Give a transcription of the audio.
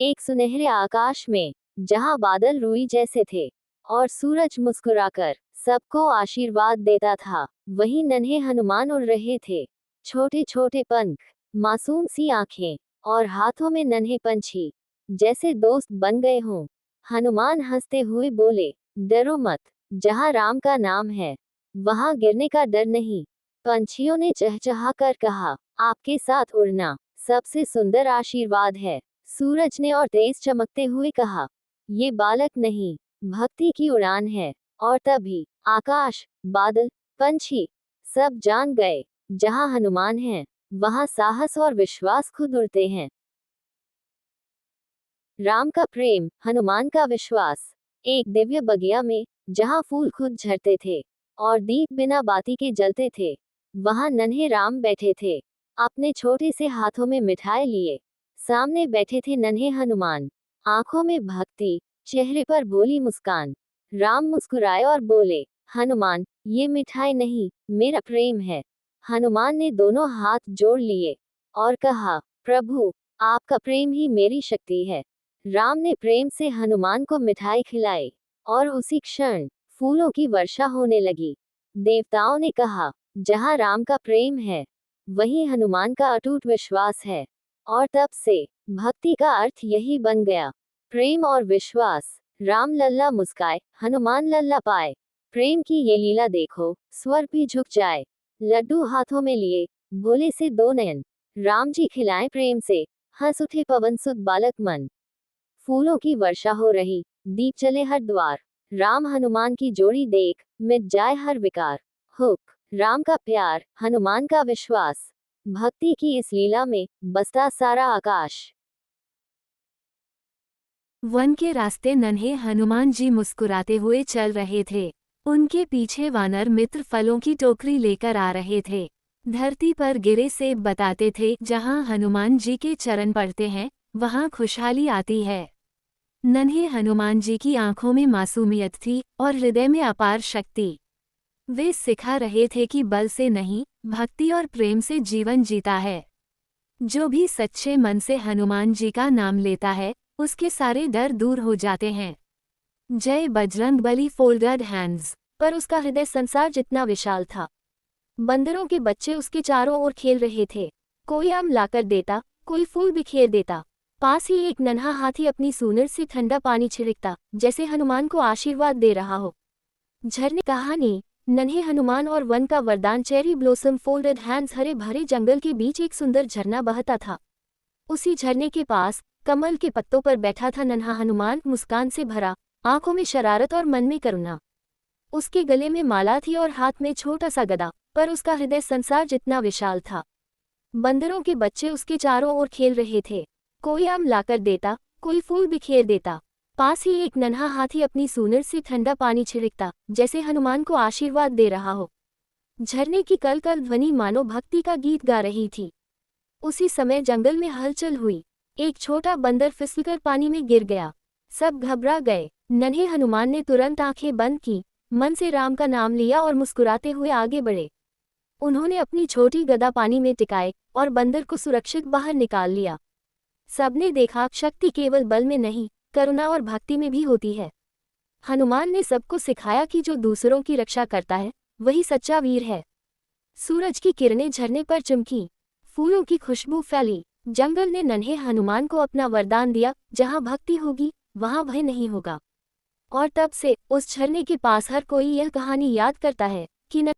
एक सुनहरे आकाश में, जहां बादल रुई जैसे थे और सूरज मुस्कुराकर सबको आशीर्वाद देता था, वहीं नन्हे हनुमान उड़ रहे थे। छोटे छोटे पंख, मासूम सी आंखें और हाथों में नन्हे पंछी, जैसे दोस्त बन गए हों। हनुमान हंसते हुए बोले, डरो मत, जहां राम का नाम है वहां गिरने का डर नहीं। पंछियों ने चहचहा कर कहा, आपके साथ उड़ना सबसे सुंदर आशीर्वाद है। सूरज ने और तेज चमकते हुए कहा, ये बालक नहीं, भक्ति की उड़ान है। और तभी आकाश, बादल, पंछी सब जान गए, जहां हनुमान है वहां साहस और विश्वास खुद उड़ते हैं। राम का प्रेम, हनुमान का विश्वास। एक दिव्य बगिया में, जहां फूल खुद झरते थे और दीप बिना बाती के जलते थे, वहां नन्हे राम बैठे थे, अपने छोटे से हाथों में मिठाई लिए। सामने बैठे थे नन्हे हनुमान, आंखों में भक्ति, चेहरे पर भोली मुस्कान। राम मुस्कुराए और बोले, हनुमान, ये मिठाई नहीं, मेरा प्रेम है। हनुमान ने दोनों हाथ जोड़ लिए और कहा, प्रभु, आपका प्रेम ही मेरी शक्ति है। राम ने प्रेम से हनुमान को मिठाई खिलाई और उसी क्षण फूलों की वर्षा होने लगी। देवताओं ने कहा, जहां राम का प्रेम है वहीं हनुमान का अटूट विश्वास है। और तब से भक्ति का अर्थ यही बन गया, प्रेम और विश्वास। राम लल्ला मुस्काए, हनुमान लल्ला पाए। प्रेम की ये लीला देखो, स्वर भी झुक जाए। लड्डू हाथों में लिए, भोले से दो नयन, राम जी खिलाए प्रेम से, हंस उठे पवन सुत बालक मन। फूलों की वर्षा हो रही, दीप चले हर द्वार। राम हनुमान की जोड़ी देख मिट जाए हर विकार। हुक, राम का प्यार, हनुमान का विश्वास, भक्ति की इस लीला में बसता सारा आकाश। वन के रास्ते नन्हे हनुमान जी मुस्कुराते हुए चल रहे थे। उनके पीछे वानर मित्र फलों की टोकरी लेकर आ रहे थे। धरती पर गिरे सेब बताते थे, जहां हनुमान जी के चरण पड़ते हैं वहां खुशहाली आती है। नन्हे हनुमान जी की आंखों में मासूमियत थी और हृदय में अपार शक्ति। वे सिखा रहे थे कि बल से नहीं, भक्ति और प्रेम से जीवन जीता है। जो भी सच्चे मन से हनुमान जी का नाम लेता है, उसके सारे डर दूर हो जाते हैं। जय बजरंगबली फोल्डेड हैंड्स। पर उसका हृदय संसार जितना विशाल था। बंदरों के बच्चे उसके चारों ओर खेल रहे थे। कोई आम लाकर देता, कोई फूल बिखेर देता। पास ही एक नन्हा हाथी अपनी सूंड से ठंडा पानी छिड़कता, जैसे हनुमान को आशीर्वाद दे रहा हो। झरने कहानी, नन्हे हनुमान और वन का वरदान। Cherry blossom folded hands. हरे भरे जंगल के बीच एक सुंदर झरना बहता था। उसी झरने के पास कमल के पत्तों पर बैठा था नन्हा हनुमान, मुस्कान से भरा, आंखों में शरारत और मन में करुणा। उसके गले में माला थी और हाथ में छोटा सा गदा, पर उसका हृदय संसार जितना विशाल था। बंदरों के बच्चे उसके चारों ओर खेल रहे थे। कोई आम लाकर देता, कोई फूल बिखेर देता। पास ही एक नन्हा हाथी अपनी सूंड से ठंडा पानी छिड़कता, जैसे हनुमान को आशीर्वाद दे रहा हो। झरने की कल कल ध्वनि मानो भक्ति का गीत गा रही थी। उसी समय जंगल में हलचल हुई। एक छोटा बंदर फिसलकर पानी में गिर गया। सब घबरा गए। नन्हे हनुमान ने तुरंत आंखें बंद की, मन से राम का नाम लिया और मुस्कुराते हुए आगे बढ़े। उन्होंने अपनी छोटी गदा पानी में टिकाए और बंदर को सुरक्षित बाहर निकाल लिया। सबने देखा, शक्ति केवल बल में नहीं, करुणा और भक्ति में भी होती है। हनुमान ने सबको सिखाया कि जो दूसरों की रक्षा करता है वही सच्चा वीर है। सूरज की किरणें झरने पर चमकी, फूलों की खुशबू फैली। जंगल ने नन्हे हनुमान को अपना वरदान दिया, जहां भक्ति होगी वहां भय नहीं होगा। और तब से उस झरने के पास हर कोई यह कहानी याद करता है कि